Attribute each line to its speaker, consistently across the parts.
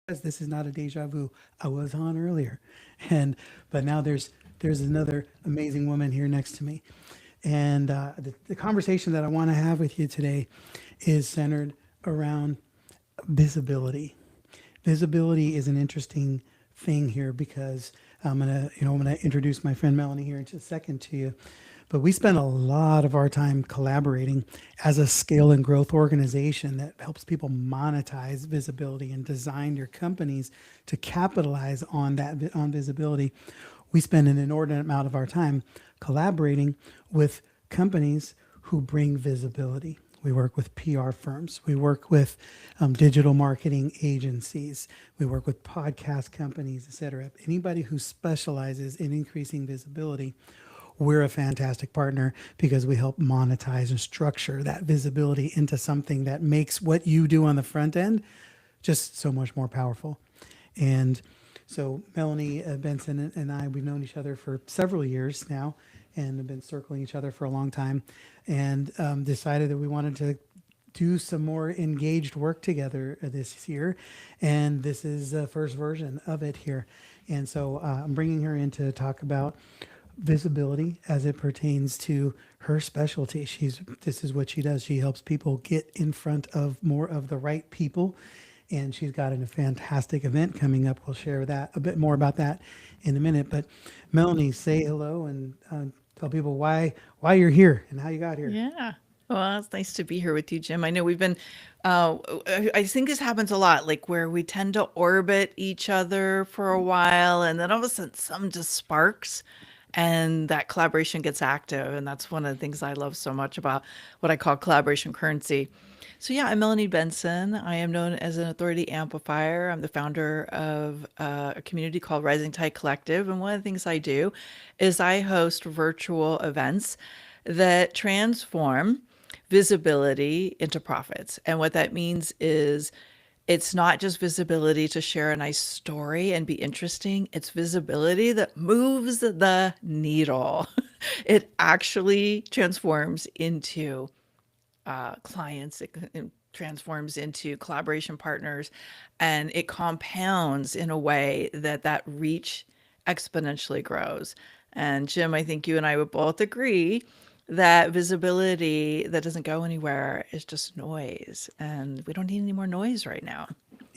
Speaker 1: was. This is not a deja vu. I was on earlier, and but now there's another amazing woman here next to me, and the conversation that I want to have with you today is centered around visibility. Visibility is an interesting thing here because I'm gonna introduce my friend Melanie here in just a second to you. But we spend a lot of our time collaborating as a scale and growth organization that helps people monetize visibility and design your companies to capitalize on on visibility. We spend an inordinate amount of our time collaborating with companies who bring visibility. We work with PR firms. We work with digital marketing agencies. We work with podcast companies, et cetera. Anybody who specializes in increasing visibility, we're a fantastic partner because we help monetize and structure that visibility into something that makes what you do on the front end just so much more powerful. And so Melanie Benson and I, we've known each other for several years now and have been circling each other for a long time, and decided that we wanted to do some more engaged work together this year. And this is the first version of it here. And so I'm bringing her in to talk about visibility as it pertains to her specialty. This is what she does. She helps people get in front of more of the right people, and she's got a fantastic event coming up. We'll share that a bit more about that in a minute. But Melanie, say hello and tell people why you're here and how you got here.
Speaker 2: Yeah. Well, it's nice to be here with you, Jim. I know we've been, I think this happens a lot, like where we tend to orbit each other for a while, and then all of a sudden some just sparks and that collaboration gets active. And that's one of the things I love so much about what I call collaboration currency. So, yeah, I'm Melanie Benson. I am known as an authority amplifier. I'm the founder of a community called Rising Tide Collective. And one of the things I do is I host virtual events that transform visibility into profits. And what that means is it's not just visibility to share a nice story and be interesting, it's visibility that moves the needle. It actually transforms into clients, it transforms into collaboration partners, and it compounds in a way that that reach exponentially grows. And Jim, I think you and I would both agree that visibility that doesn't go anywhere is just noise, and we don't need any more noise right now.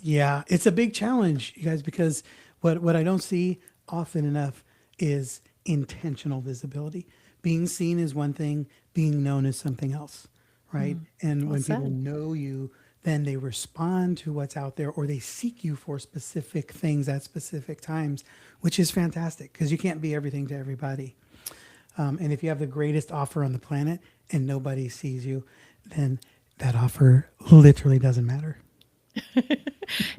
Speaker 1: Yeah, it's a big challenge, you guys, because what I don't see often enough is intentional visibility. Being seen is one thing, being known is something else, right? And
Speaker 2: Well
Speaker 1: when people
Speaker 2: said.
Speaker 1: know you, then they respond to what's out there or they seek you for specific things at specific times, which is fantastic because you can't be everything to everybody. And if you have the greatest offer on the planet and nobody sees you, then that offer literally doesn't matter.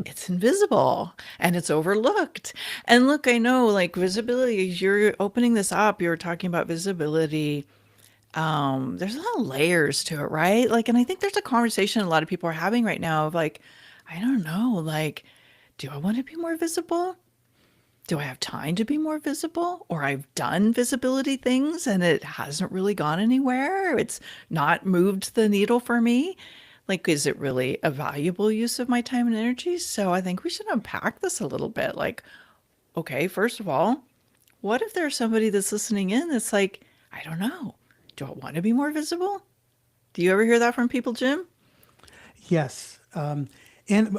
Speaker 2: It's invisible and it's overlooked. And look, I know like visibility, you're opening this up, you're talking about visibility. There's a lot of layers to it, right? Like, and I think there's a conversation a lot of people are having right now of like, I don't know, like, do I want to be more visible? Do I have time to be more visible? Or I've done visibility things and it hasn't really gone anywhere. It's not moved the needle for me. Like, is it really a valuable use of my time and energy? So I think we should unpack this a little bit. Like, okay, first of all, what if there's somebody that's listening in that's like, I don't know, do I want to be more visible? Do you ever hear that from people, Jim?
Speaker 1: Yes. And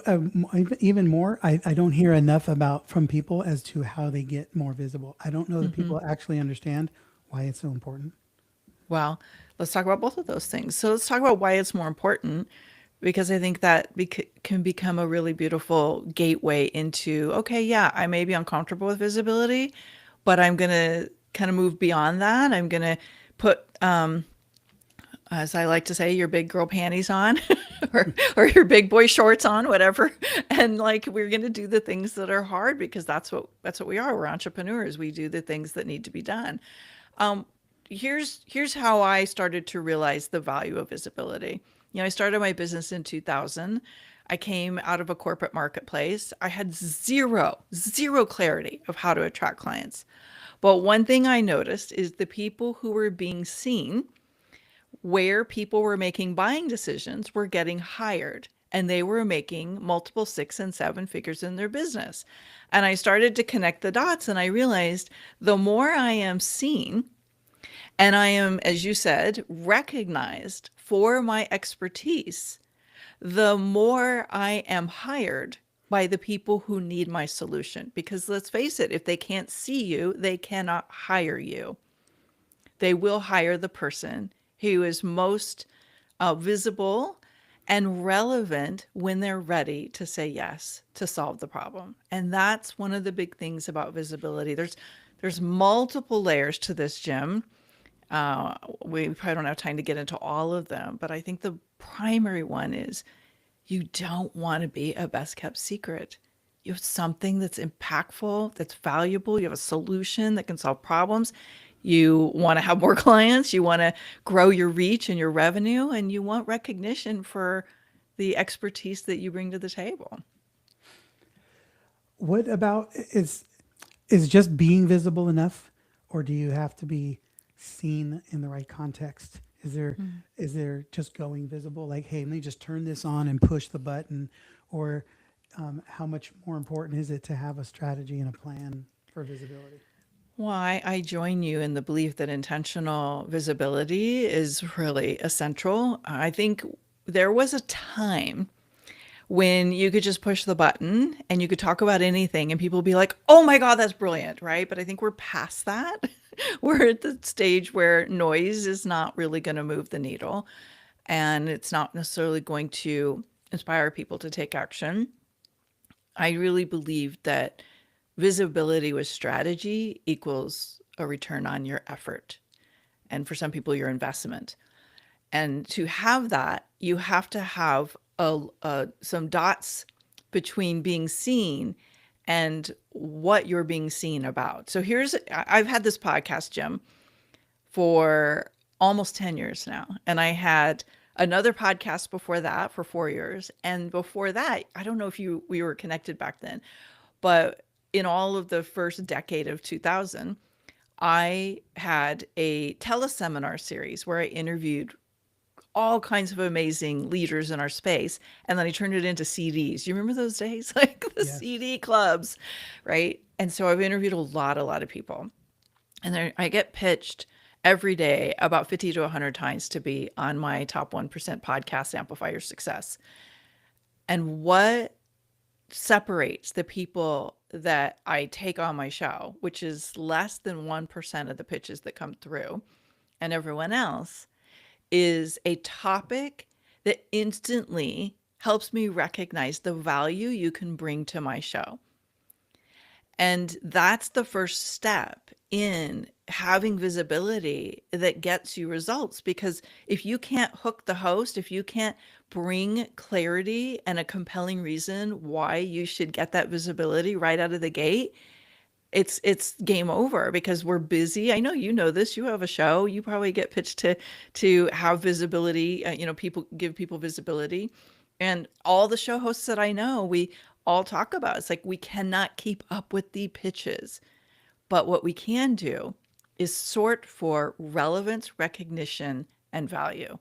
Speaker 1: even more, I don't hear enough about from people as to how they get more visible. I don't know that people actually understand why it's so important.
Speaker 2: Well, let's talk about both of those things. So let's talk about why it's more important, because I think that can become a really beautiful gateway into, okay, yeah, I may be uncomfortable with visibility, but I'm going to kind of move beyond that. I'm going to put, as I like to say, your big girl panties on or your big boy shorts on, whatever. And like we're going to do the things that are hard because that's what we are. We're entrepreneurs. We do the things that need to be done. Um, here's how I started to realize the value of visibility. You know, I started my business in 2000. I came out of a corporate marketplace. I had zero clarity of how to attract clients. But one thing I noticed is the people who were being seen, where people were making buying decisions, were getting hired. and they were making multiple 6 and 7 figures in their business. And I started to connect the dots, and I realized the more I am seen and I am, as you said, recognized for my expertise, the more I am hired by the people who need my solution. Because let's face it, if they can't see you, they cannot hire you. They will hire the person who is most visible and relevant when they're ready to say yes to solve the problem. And that's one of the big things about visibility. There's multiple layers to this, Jim. We probably don't have time to get into all of them, but I think the primary one is you don't want to be a best kept secret. You have something that's impactful, that's valuable. You have a solution that can solve problems. You want to have more clients. You want to grow your reach and your revenue, and you want recognition for the expertise that you bring to the table.
Speaker 1: What about is just being visible enough, or do you have to be seen in the right context? Is there just going visible, like, hey, let me just turn this on and push the button, or how much more important is it to have a strategy and a plan for visibility?
Speaker 2: Well, I join you in the belief that intentional visibility is really essential. I think there was a time when you could just push the button and you could talk about anything and people would be like, oh my God, that's brilliant, right? But I think we're past that. We're at the stage where noise is not really going to move the needle, and it's not necessarily going to inspire people to take action. I really believe that visibility with strategy equals a return on your effort. And for some people, your investment. And to have that, you have to have some dots between being seen and what you're being seen about. So I've had this podcast, Jim, for almost 10 years now. And I had another podcast before that for 4 years. And before that, I don't know if we were connected back then, but in all of the first decade of 2000, I had a teleseminar series where I interviewed all kinds of amazing leaders in our space. And then I turned it into CDs. You remember those days? Like the
Speaker 1: Yes.
Speaker 2: CD clubs, right? And so I've interviewed a lot of people. And there, I get pitched every day about 50 to 100 times to be on my top 1% podcast, Amplify Your Success. And what separates the people that I take on my show, which is less than 1% of the pitches that come through, and everyone else, is a topic that instantly helps me recognize the value you can bring to my show. And that's the first step in having visibility that gets you results. Because if you can't hook the host, if you can't bring clarity and a compelling reason why you should get that visibility right out of the gate, it's game over, because we're busy. I know you know this. You have a show. You probably get pitched to have visibility. People give people visibility, and all the show hosts that I know, we all talk about, it's like we cannot keep up with the pitches. But what we can do is sort for relevance, recognition, and value.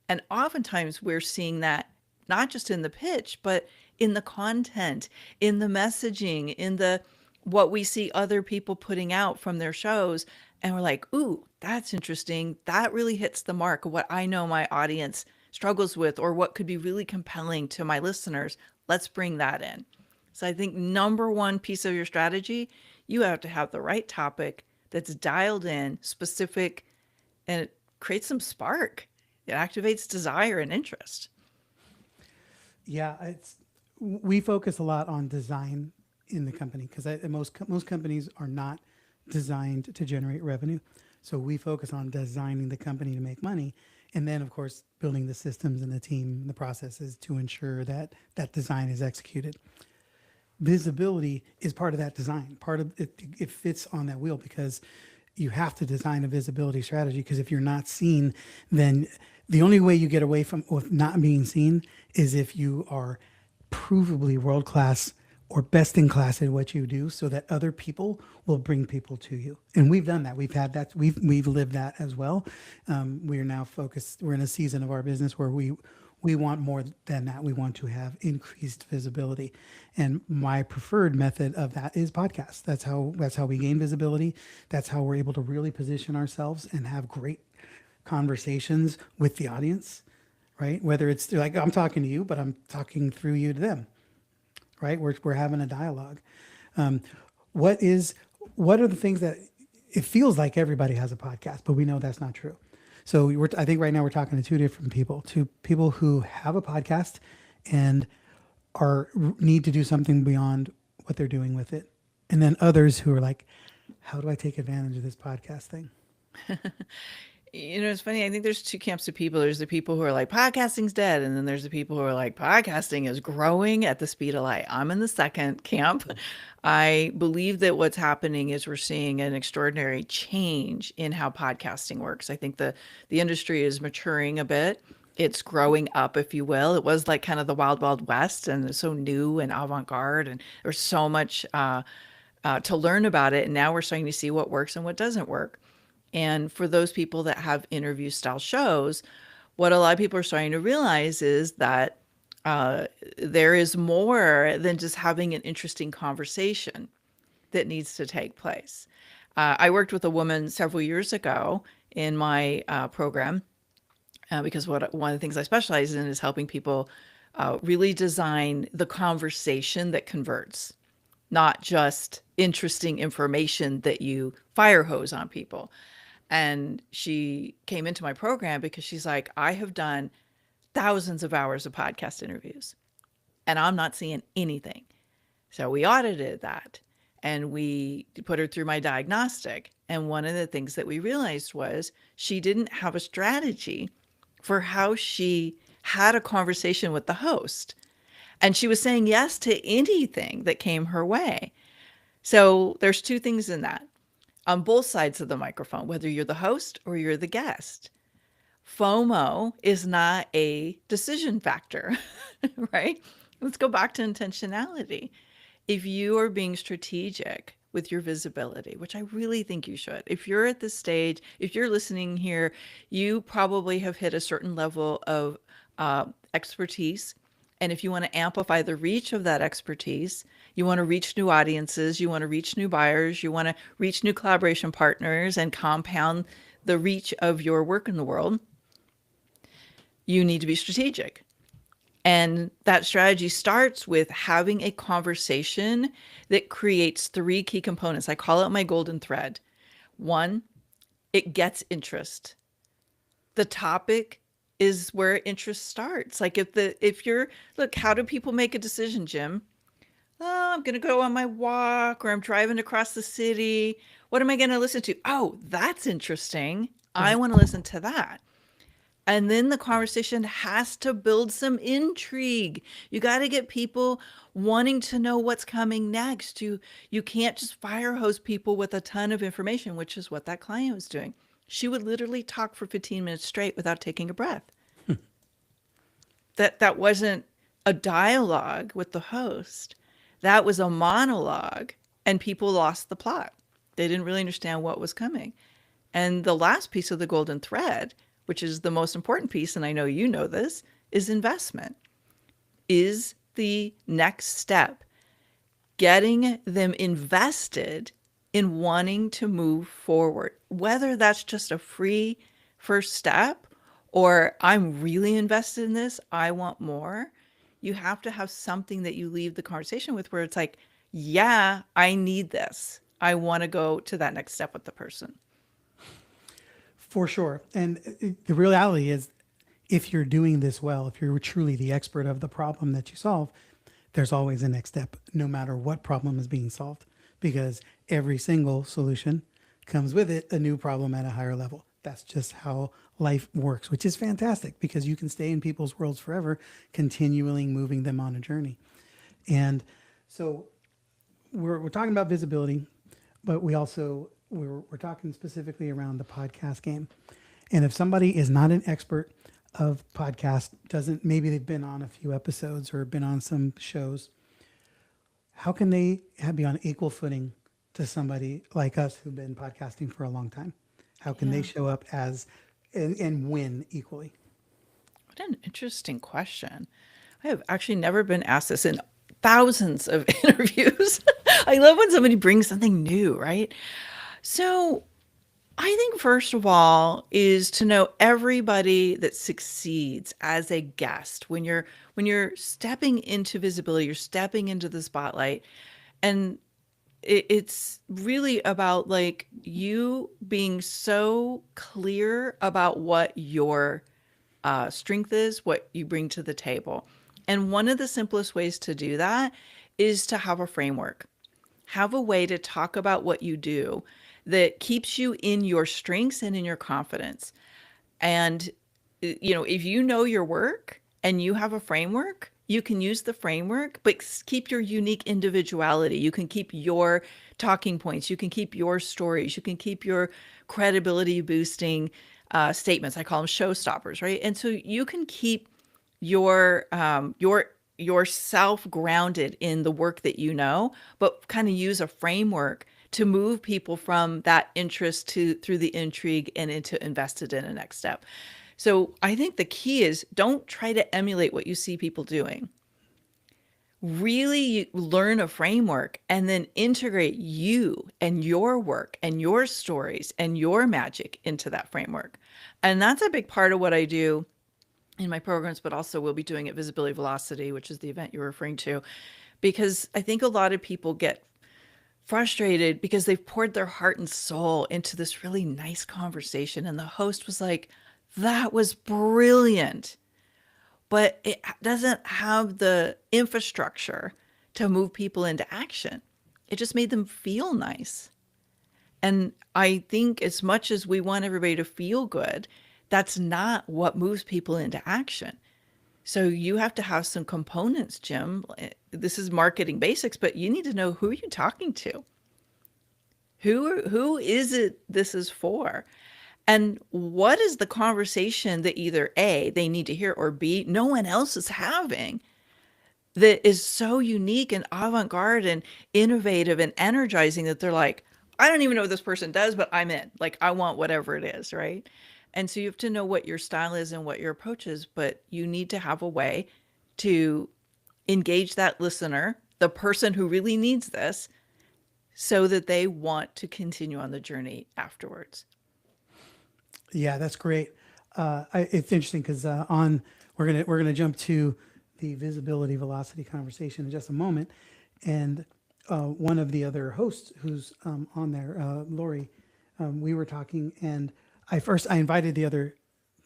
Speaker 2: And oftentimes we're seeing that not just in the pitch, but in the content, in the messaging, in the what we see other people putting out from their shows. And we're like, ooh, that's interesting. That really hits the mark of what I know my audience struggles with, or what could be really compelling to my listeners. Let's bring that in. So I think number one piece of your strategy, you have to have the right topic that's dialed in, specific, and it creates some spark. It activates desire and interest.
Speaker 1: Yeah, we focus a lot on design in the company, because most companies are not designed to generate revenue. So we focus on designing the company to make money, and then of course building the systems and the team and the processes to ensure that that design is executed. Visibility is part of that design. Part of it, it fits on that wheel, because you have to design a visibility strategy, because if you're not seen, then the only way you get away from with not being seen is if you are provably world class or best in class at what you do, so that other people will bring people to you. And we've done that. We've had that. We've lived that as well. We are now focused. We're in a season of our business where we We want more than that. We want to have increased visibility. And my preferred method of that is podcasts. That's how we gain visibility. That's how we're able to really position ourselves and have great conversations with the audience, right? Whether it's like I'm talking to you, but I'm talking through you to them, right? We're having a dialogue. Um, what is what are the things that it feels like everybody has a podcast, but we know that's not true. So I think right now we're talking to two people who have a podcast and are need to do something beyond what they're doing with it, and then others who are like, how do I take advantage of this podcast thing?
Speaker 2: It's funny. I think there's two camps of people. There's the people who are like, podcasting's dead. And then there's the people who are like, podcasting is growing at the speed of light. I'm in the second camp. I believe that what's happening is we're seeing an extraordinary change in how podcasting works. I think the industry is maturing a bit. It's growing up, if you will. It was like kind of the wild, wild west, and it's so new and avant-garde, and there's so much to learn about it. And now we're starting to see what works and what doesn't work. And for those people that have interview style shows, what a lot of people are starting to realize is that there is more than just having an interesting conversation that needs to take place. I worked with a woman several years ago in my program because one of the things I specialize in is helping people really design the conversation that converts, not just interesting information that you fire hose on people. And she came into my program because she's like, I have done thousands of hours of podcast interviews and I'm not seeing anything. So we audited that and we put her through my diagnostic. And one of the things that we realized was she didn't have a strategy for how she had a conversation with the host. And she was saying yes to anything that came her way. So there's two things in that on both sides of the microphone, whether you're the host or you're the guest. FOMO is not a decision factor, right? Let's go back to intentionality. If you are being strategic with your visibility, which I really think you should, if you're at this stage, if you're listening here, you probably have hit a certain level of expertise. And if you want to amplify the reach of that expertise, you want to reach new audiences, you want to reach new buyers, you want to reach new collaboration partners and compound the reach of your work in the world, you need to be strategic. And that strategy starts with having a conversation that creates three key components. I call it my golden thread. One, it gets interest. The topic is where interest starts. Like if you're, look, how do people make a decision, Jim? Oh, I'm going to go on my walk or I'm driving across the city. What am I going to listen to? Oh, that's interesting. I want to listen to that. And then the conversation has to build some intrigue. You got to get people wanting to know what's coming next. You can't just fire hose people with a ton of information, which is what that client was doing. She would literally talk for 15 minutes straight without taking a breath. That wasn't a dialogue with the host. That was a monologue, and people lost the plot. They didn't really understand what was coming. And the last piece of the golden thread, which is the most important piece, and I know you know this, is investment. Is the next step getting them invested in wanting to move forward, whether that's just a free first step or I'm really invested in this, I want more. You have to have something that you leave the conversation with where it's like, yeah, I need this. I want to go to that next step with the person.
Speaker 1: For sure. And the reality is, if you're doing this well, if you're truly the expert of the problem that you solve, there's always a next step, no matter what problem is being solved, because every single solution comes with it a new problem at a higher level. That's just how life works, which is fantastic because you can stay in people's worlds forever, continually moving them on a journey. And so we're talking about visibility, but we're talking specifically around the podcast game. And if somebody is not an expert of podcast, maybe they've been on a few episodes or been on some shows, how can they be on equal footing to somebody like us who've been podcasting for a long time? How can they show up as and win equally?
Speaker 2: What an interesting question. I have actually never been asked this in thousands of interviews. I love when somebody brings something new, right? So, I think first of all is to know everybody that succeeds as a guest. When you're stepping into visibility, you're stepping into the spotlight, and it's really about like you being so clear about what your strength is, what you bring to the table. And one of the simplest ways to do that is to have a framework, have a way to talk about what you do that keeps you in your strengths and in your confidence. And, if you know your work and you have a framework, you can use the framework, but keep your unique individuality. You can keep your talking points. You can keep your stories. You can keep your credibility boosting statements. I call them showstoppers, right? And so you can keep your yourself grounded in the work that you know, but kind of use a framework to move people from that interest to through the intrigue and into invested in a next step. So I think the key is don't try to emulate what you see people doing. Really learn a framework and then integrate you and your work and your stories and your magic into that framework. And that's a big part of what I do in my programs, but also we'll be doing at Visibility Velocity, which is the event you're referring to, because I think a lot of people get frustrated because they've poured their heart and soul into this really nice conversation. And the host was like, that was brilliant, but it doesn't have the infrastructure to move people into action. It just made them feel nice. And I think as much as we want everybody to feel good, that's not what moves people into action. So you have to have some components, Jim. This is marketing basics, but you need to know who you're talking to. Who is it this is for? And what is the conversation that either A, they need to hear, or B, no one else is having that is so unique and avant-garde and innovative and energizing that they're like, I don't even know what this person does, but I'm in. Like, I want whatever it is, right? And so you have to know what your style is and what your approach is, but you need to have a way to engage that listener, the person who really needs this, so that they want to continue on the journey afterwards.
Speaker 1: Yeah, that's great. It's interesting because on we're gonna jump to the visibility velocity conversation in just a moment, and one of the other hosts who's on there, Lori, we were talking, and I invited the other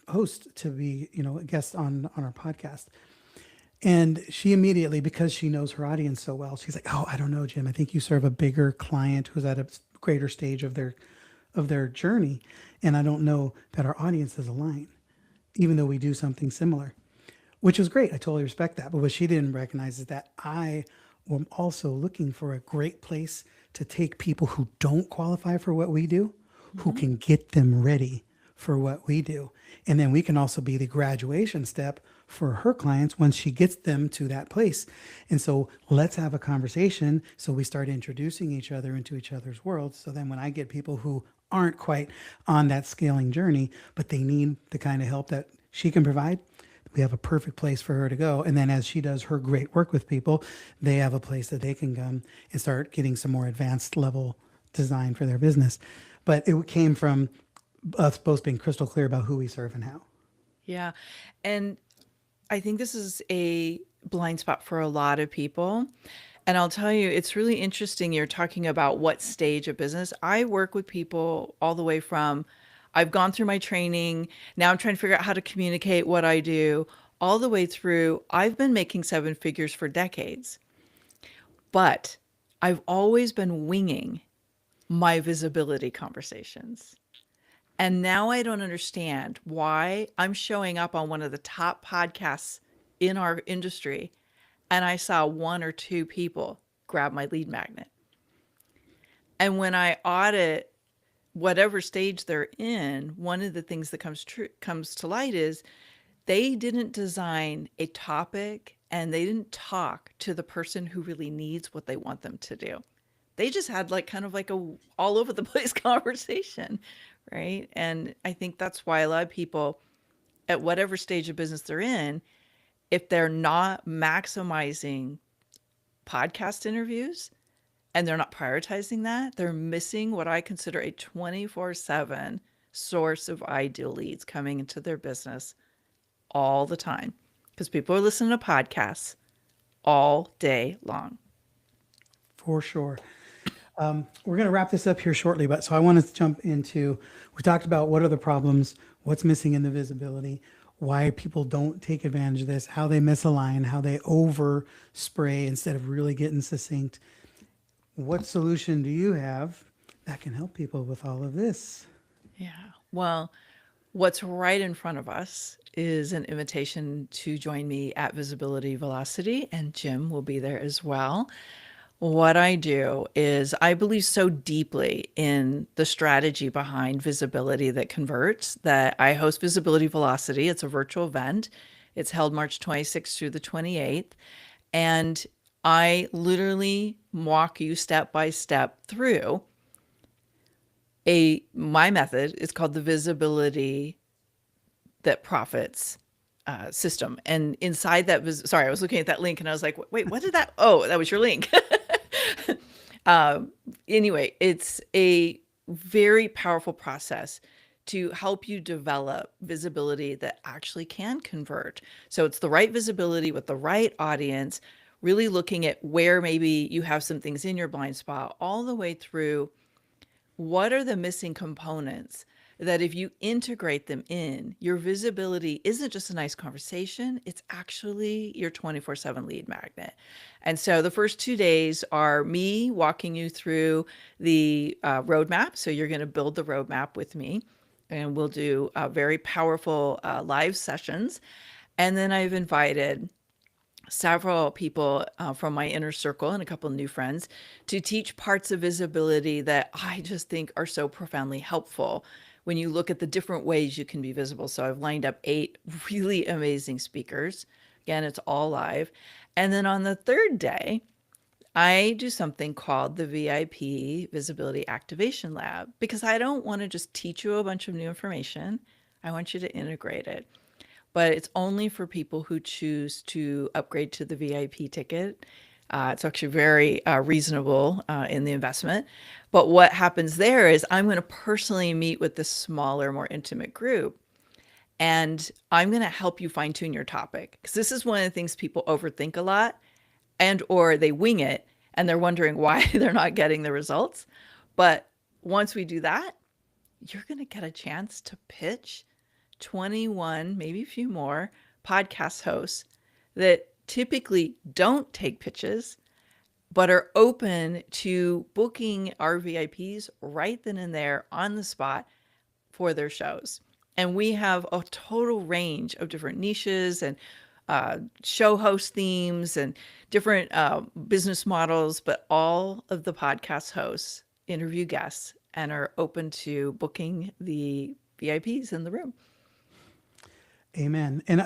Speaker 1: host to be a guest on our podcast, and she immediately, because she knows her audience so well, she's like, "Oh, I don't know, Jim. I think you serve a bigger client who's at a greater stage of their journey, and I don't know that our audience is aligned, even though we do something similar," which was great. I totally respect that. But what she didn't recognize is that I am also looking for a great place to take people who don't qualify for what we do, who
Speaker 2: Mhm.
Speaker 1: can get them ready for what we do. And then we can also be the graduation step for her clients once she gets them to that place. And so let's have a conversation. So we start introducing each other into each other's worlds. So then when I get people who aren't quite on that scaling journey, but they need the kind of help that she can provide, we have a perfect place for her to go. And then as she does her great work with people, they have a place that they can come and start getting some more advanced level design for their business. But it came from us both being crystal clear about who we serve and how.
Speaker 2: Yeah. And I think this is a blind spot for a lot of people. And I'll tell you, it's really interesting. You're talking about what stage of business. I work with people all the way from I've gone through my training. Now I'm trying to figure out how to communicate what I do, all the way through. I've been making seven figures for decades, but I've always been winging my visibility conversations. And now I don't understand why I'm showing up on one of the top podcasts in our industry and I saw one or two people grab my lead magnet. And when I audit whatever stage they're in, one of the things that comes to light is they didn't design a topic and they didn't talk to the person who really needs what they want them to do. They just had like kind of like a all over the place conversation, right? And I think that's why a lot of people at whatever stage of business they're in, if they're not maximizing podcast interviews and they're not prioritizing that, they're missing what I consider a 24/7 source of ideal leads coming into their business all the time, because people are listening to podcasts all day long.
Speaker 1: For sure. We're going to wrap this up here shortly, but so I want to jump into, we talked about what are the problems, what's missing in the visibility, why people don't take advantage of this, how they misalign, how they over spray instead of really getting succinct. What solution do you have that can help people with all of this?
Speaker 2: Yeah. Well, what's right in front of us is an invitation to join me at Visibility Velocity, and Jim will be there as well. What I do is I believe so deeply in the strategy behind visibility that converts that I host Visibility Velocity. It's a virtual event. It's held March 26th through the 28th. And I literally walk you step by step through my method. It's called the Visibility That Profits system. And inside that, sorry, I was looking at that link and I was like, wait, what did that? Oh, that was your link. Anyway, it's a very powerful process to help you develop visibility that actually can convert. So it's the right visibility with the right audience, really looking at where maybe you have some things in your blind spot, all the way through what are the missing components that if you integrate them in, your visibility isn't just a nice conversation, it's actually your 24/7 lead magnet. And so the first 2 days are me walking you through the roadmap. So you're going to build the roadmap with me, and we'll do very powerful live sessions. And then I've invited several people from my inner circle and a couple of new friends to teach parts of visibility that I just think are so profoundly helpful when you look at the different ways you can be visible. So I've lined up 8 really amazing speakers. Again, it's all live. And then on the third day, I do something called the VIP Visibility Activation Lab, because I don't want to just teach you a bunch of new information. I want you to integrate it. But it's only for people who choose to upgrade to the VIP ticket. It's actually very reasonable in the investment. But what happens there is I'm going to personally meet with the smaller, more intimate group. And I'm going to help you fine tune your topic. Because this is one of the things people overthink a lot, and or they wing it and they're wondering why they're not getting the results. But once we do that, you're going to get a chance to pitch 21, maybe a few more podcast hosts that typically don't take pitches, but are open to booking our VIPs right then and there on the spot for their shows. And we have a total range of different niches and show host themes and different business models, but all of the podcast hosts interview guests and are open to booking the VIPs in the room.
Speaker 1: Amen. And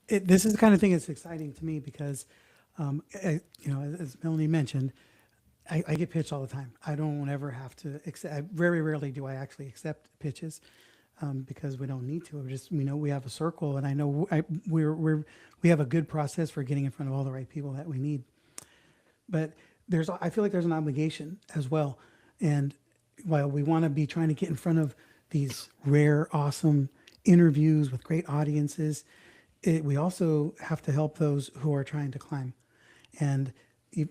Speaker 1: this is the kind of thing that's exciting to me because, as Melanie mentioned, I get pitched all the time. I don't ever have to accept. Very rarely do I actually accept pitches because we don't need to. We have a circle, and I know we have a good process for getting in front of all the right people that we need. But I feel like there's an obligation as well. And while we want to be trying to get in front of these rare, awesome interviews with great audiences, we also have to help those who are trying to climb. And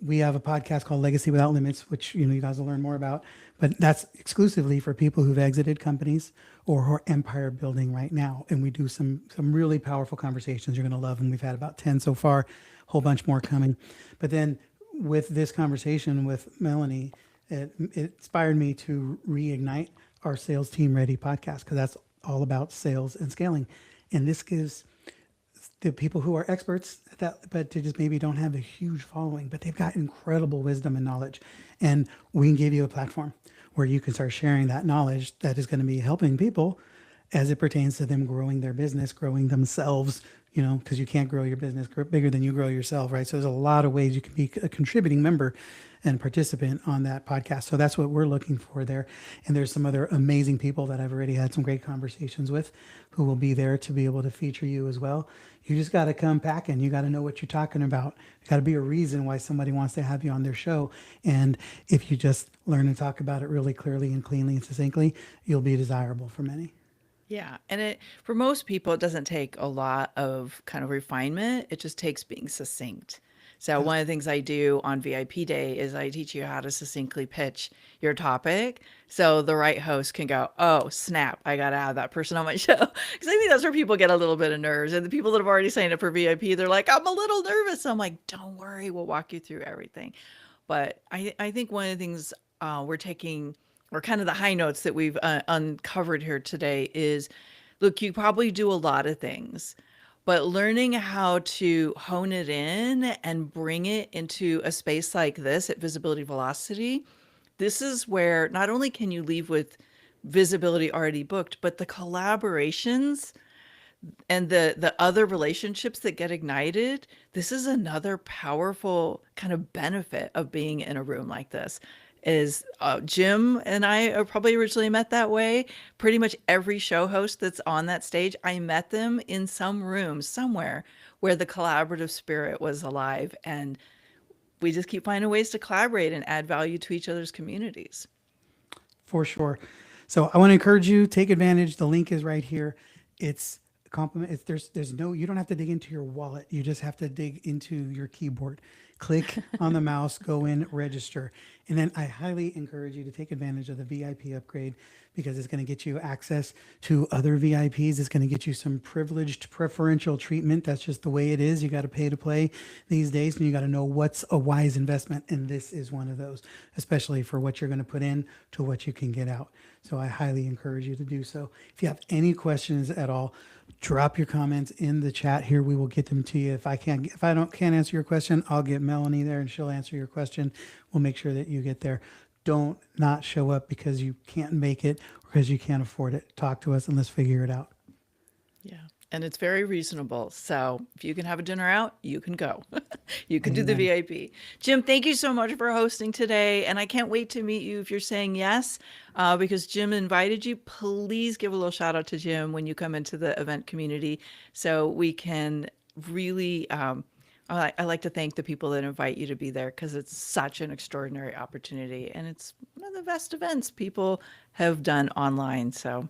Speaker 1: we have a podcast called Legacy Without Limits, which you guys will learn more about, but that's exclusively for people who've exited companies or who are empire building right now. And we do some really powerful conversations you're going to love, and we've had about 10 so far, a whole bunch more coming. But then with this conversation with Melanie, it inspired me to reignite our Sales Team Ready podcast, because that's all about sales and scaling. And this gives the people who are experts at that, but they just maybe don't have a huge following, but they've got incredible wisdom and knowledge. And we can give you a platform where you can start sharing that knowledge that is going to be helping people as it pertains to them growing their business, growing themselves, because you can't grow your business bigger than you grow yourself, right? So there's a lot of ways you can be a contributing member and participant on that podcast. So that's what we're looking for there. And there's some other amazing people that I've already had some great conversations with who will be there to be able to feature you as well. You just got to come packing. You got to know what you're talking about. Got to be a reason why somebody wants to have you on their show. And if you just learn to talk about it really clearly and cleanly and succinctly, you'll be desirable for many.
Speaker 2: Yeah, and it for most people it doesn't take a lot of kind of refinement. It just takes being succinct. So
Speaker 1: Yes.
Speaker 2: one of the things I do on VIP day is I teach you how to succinctly pitch your topic so the right host can go, "Oh, snap, I got to have that person on my show." Because I think that's where people get a little bit of nerves. And the people that have already signed up for VIP, they're like, "I'm a little nervous." I'm like, "Don't worry, we'll walk you through everything." But I think one of the things we're taking, or kind of the high notes that we've uncovered here today is, look, you probably do a lot of things, but learning how to hone it in and bring it into a space like this at Visibility Velocity, this is where not only can you leave with visibility already booked, but the collaborations and the other relationships that get ignited, this is another powerful kind of benefit of being in a room like this. Is Jim and I are probably originally met that way. Pretty much every show host that's on that stage, I met them in some room somewhere where the collaborative spirit was alive, and we just keep finding ways to collaborate and add value to each other's communities.
Speaker 1: For sure. So I want to encourage you, take advantage. The link is right here. It's a compliment. There's no, you don't have to dig into your wallet. You just have to dig into your keyboard. Click on the mouse, go in, register. And then I highly encourage you to take advantage of the VIP upgrade because it's going to get you access to other VIPs. It's going to get you some privileged preferential treatment. That's just the way it is. You got to pay to play these days, and you got to know what's a wise investment. And this is one of those, especially for what you're going to put in to what you can get out. So I highly encourage you to do so. If you have any questions at all, drop your comments in the chat here. We will get them to you. If I can't answer your question, I'll get Melanie there and she'll answer your question. We'll make sure that you get there. Don't not show up because you can't make it or because you can't afford it. Talk to us and let's figure it out.
Speaker 2: Yeah. And it's very reasonable. So if you can have a dinner out, you can go. You can do the
Speaker 1: Amen.
Speaker 2: VIP. Jim, thank you so much for hosting today. And I can't wait to meet you if you're saying yes, because Jim invited you. Please give a little shout out to Jim when you come into the event community so we can really. I like to thank the people that invite you to be there because it's such an extraordinary opportunity. And it's one of the best events people have done online. So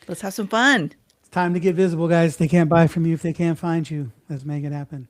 Speaker 2: let's have some fun.
Speaker 1: It's time to get visible, guys. They can't buy from you if they can't find you. Let's make it happen.